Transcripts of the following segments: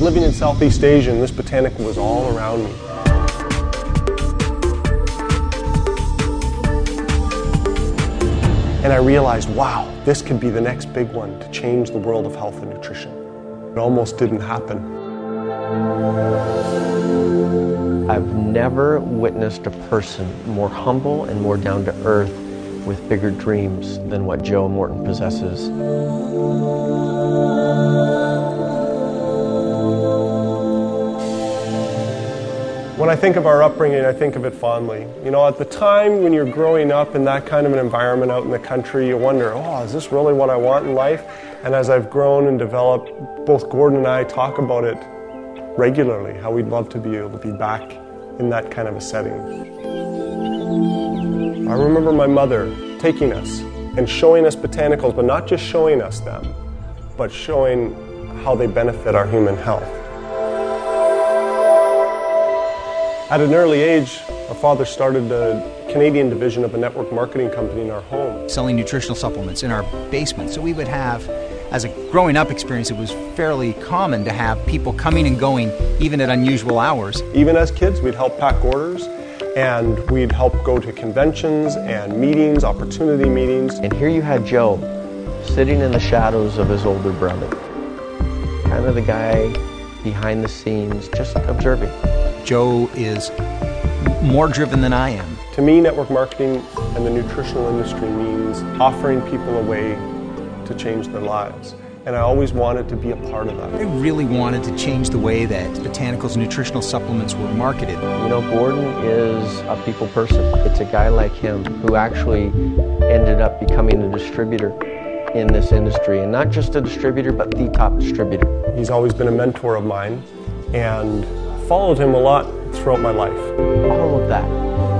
living in Southeast Asia and this botanical was all around me. And I realized, wow, this could be the next big one to change the world of health and nutrition. It almost didn't happen. I've never witnessed a person more humble and more down to earth with bigger dreams than what Joe Morton possesses. When I think of our upbringing, I think of it fondly. You know, at the time when you're growing up in that kind of an environment out in the country, you wonder, oh, is this really what I want in life? And as I've grown and developed, both Gordon and I talk about it regularly, how we'd love to be able to be back in that kind of a setting. I remember my mother taking us and showing us botanicals, but not just showing us them, but showing how they benefit our human health. At an early age, our father started a Canadian division of a network marketing company in our home. Selling nutritional supplements in our basement. So we would have, as a growing up experience, it was fairly common to have people coming and going even at unusual hours. Even as kids, we'd help pack orders and we'd help go to conventions and meetings, opportunity meetings. And here you had Joe sitting in the shadows of his older brother. Kind of the guy behind the scenes, just observing. Joe is more driven than I am. To me, network marketing and the nutritional industry means offering people a way to change their lives. And I always wanted to be a part of that. I really wanted to change the way that botanicals and nutritional supplements were marketed. You know, Gordon is a people person. It's a guy like him who actually ended up becoming a distributor in this industry. And not just a distributor, but the top distributor. He's always been a mentor of mine and followed him a lot throughout my life. All of that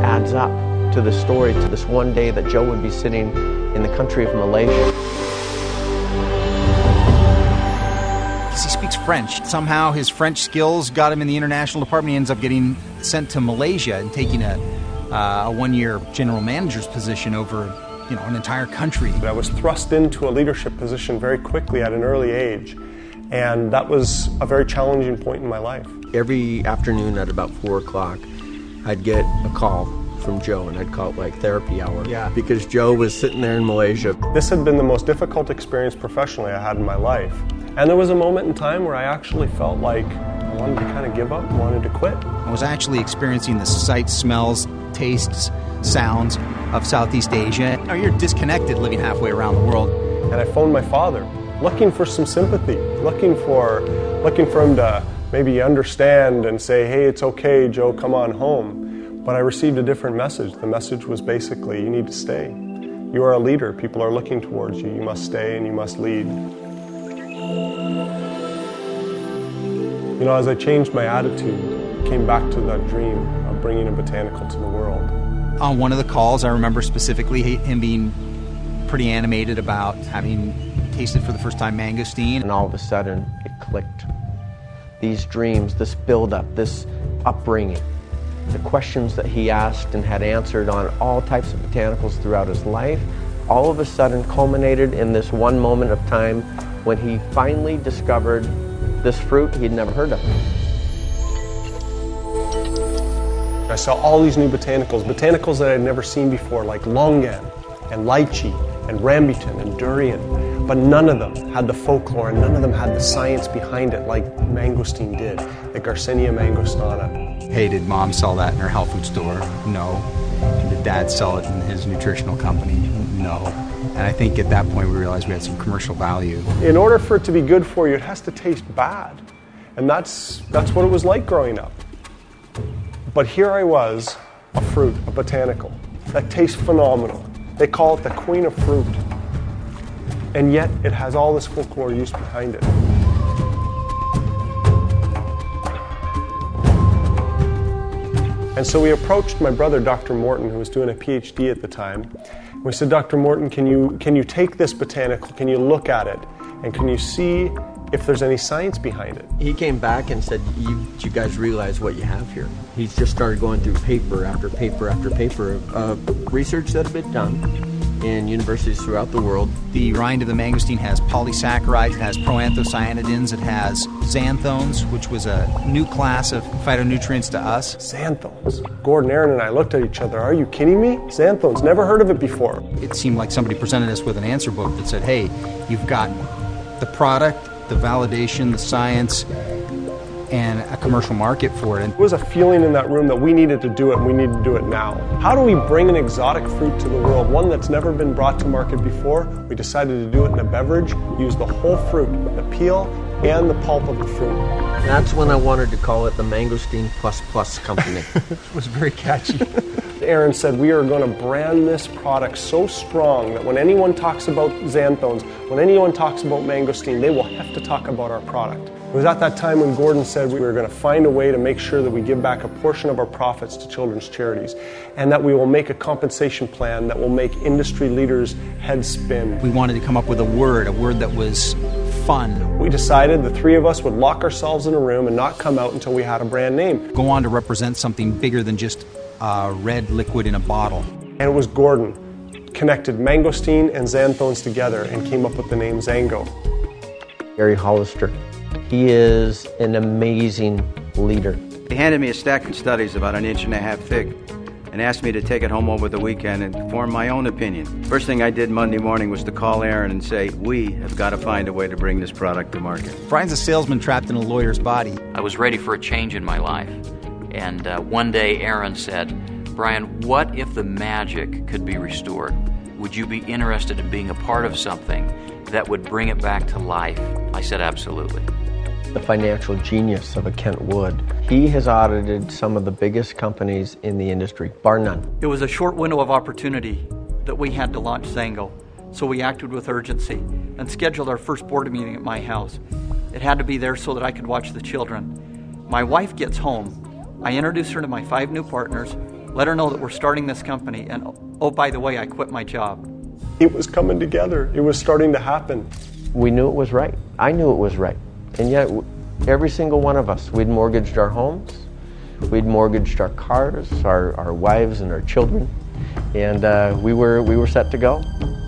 adds up to the story, to this one day that Joe would be sitting in the country of Malaysia. Because he speaks French. Somehow his French skills got him in the international department. He ends up getting sent to Malaysia and taking a one-year general manager's position over, an entire country. I was thrust into a leadership position very quickly at an early age, and that was a very challenging point in my life. Every afternoon at about 4 o'clock, I'd get a call from Joe, and I'd call it like therapy hour. Yeah. Because Joe was sitting there in Malaysia. This had been the most difficult experience professionally I had in my life. And there was a moment in time where I actually felt like I wanted to kind of give up, wanted to quit. I was actually experiencing the sights, smells, tastes, sounds of Southeast Asia. You're disconnected living halfway around the world. And I phoned my father, looking for some sympathy, looking for him to maybe understand and say, hey, it's okay, Joe, come on home. But I received a different message. The message was basically, you need to stay. You are a leader. People are looking towards you. You must stay and you must lead. As I changed my attitude, I came back to that dream of bringing a botanical to the world. On one of the calls, I remember specifically him being pretty animated about having tasted for the first time Mangoustan. And all of a sudden, it clicked. These dreams, this build-up, this upbringing, the questions that he asked and had answered on all types of botanicals throughout his life, all of a sudden culminated in this one moment of time when he finally discovered this fruit he'd never heard of. I saw all these new botanicals that I'd never seen before, like longan and lychee and rambutan and durian, but none of them had the folklore and none of them had the science behind it like Mangoustan did, like Garcinia mangostana. Hey, did Mom sell that in her health food store? No. Did Dad sell it in his nutritional company? No. And I think at that point we realized we had some commercial value. In order for it to be good for you, it has to taste bad. And that's what it was like growing up. But here I was, a fruit, a botanical, that tastes phenomenal. They call it the queen of fruit. And yet it has all this folklore use behind it. And so we approached my brother, Dr. Morton, who was doing a PhD at the time. We said, Dr. Morton, can you take this botanical, can you look at it, and can you see if there's any science behind it? He came back and said, you guys realize what you have here. He's just started going through paper after paper after paper of research that had been done in universities throughout the world. The rind of the mangosteen has polysaccharides, it has proanthocyanidins, it has xanthones, which was a new class of phytonutrients to us. Xanthones. Gordon, Aaron, and I looked at each other. Are you kidding me? Xanthones. Never heard of it before. It seemed like somebody presented us with an answer book that said, hey, you've got the product, the validation, the science, and a commercial market for it. And there was a feeling in that room that we needed to do it, and we need to do it now. How do we bring an exotic fruit to the world, one that's never been brought to market before? We decided to do it in a beverage, use the whole fruit, the peel and the pulp of the fruit. That's when I wanted to call it the Mangoustan Plus Plus Company. It was very catchy. Aaron said we are going to brand this product so strong that when anyone talks about xanthones, when anyone talks about mangosteen, they will have to talk about our product. It was at that time when Gordon said we were going to find a way to make sure that we give back a portion of our profits to children's charities, and that we will make a compensation plan that will make industry leaders' heads spin. We wanted to come up with a word that was fun. We decided the three of us would lock ourselves in a room and not come out until we had a brand name. Go on to represent something bigger than just red liquid in a bottle. And it was Gordon connected mangosteen and xanthones together and came up with the name XanGo. Gary Hollister. He is an amazing leader. He handed me a stack of studies about 1.5 inches thick and asked me to take it home over the weekend and form my own opinion. First thing I did Monday morning was to call Aaron and say, we have got to find a way to bring this product to market. Brian's a salesman trapped in a lawyer's body. I was ready for a change in my life. And one day Aaron said, Brian, what if the magic could be restored? Would you be interested in being a part of something that would bring it back to life? I said, absolutely. The financial genius of a Kent Wood. He has audited some of the biggest companies in the industry, bar none. It was a short window of opportunity that we had to launch XanGo, so we acted with urgency and scheduled our first board meeting at my house. It had to be there so that I could watch the children. My wife gets home. I introduce her to my 5 new partners, let her know that we're starting this company, and oh, by the way, I quit my job. It was coming together. It was starting to happen. We knew it was right. I knew it was right. And yet, every single one of us, we'd mortgaged our homes, we'd mortgaged our cars, our wives and our children, and we were set to go.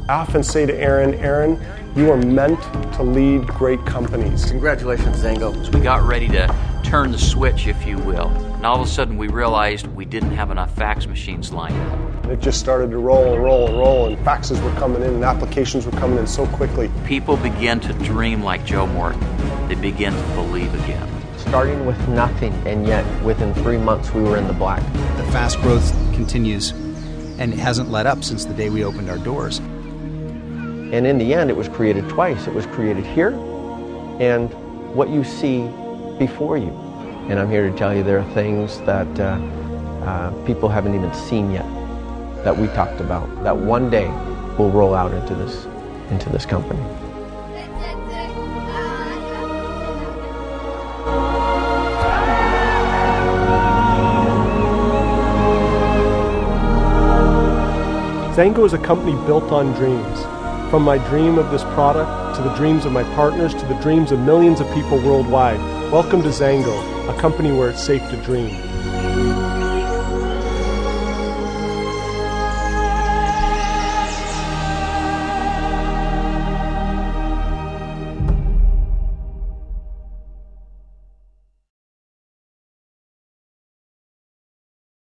I often say to Aaron, Aaron, you are meant to lead great companies. Congratulations, XanGo. So we got ready to turn the switch, if you will. And all of a sudden we realized we didn't have enough fax machines lined up. It just started to roll and roll and roll, and faxes were coming in and applications were coming in so quickly. People began to dream like Joe Morton. They began to believe again. Starting with nothing, and yet within 3 months we were in the black. The fast growth continues, and it hasn't let up since the day we opened our doors. And in the end, it was created twice. It was created here and what you see before you. And I'm here to tell you there are things that people haven't even seen yet that we talked about, that one day will roll out into this company. XanGo is a company built on dreams. From my dream of this product, to the dreams of my partners, to the dreams of millions of people worldwide. Welcome to XanGo, a company where it's safe to dream.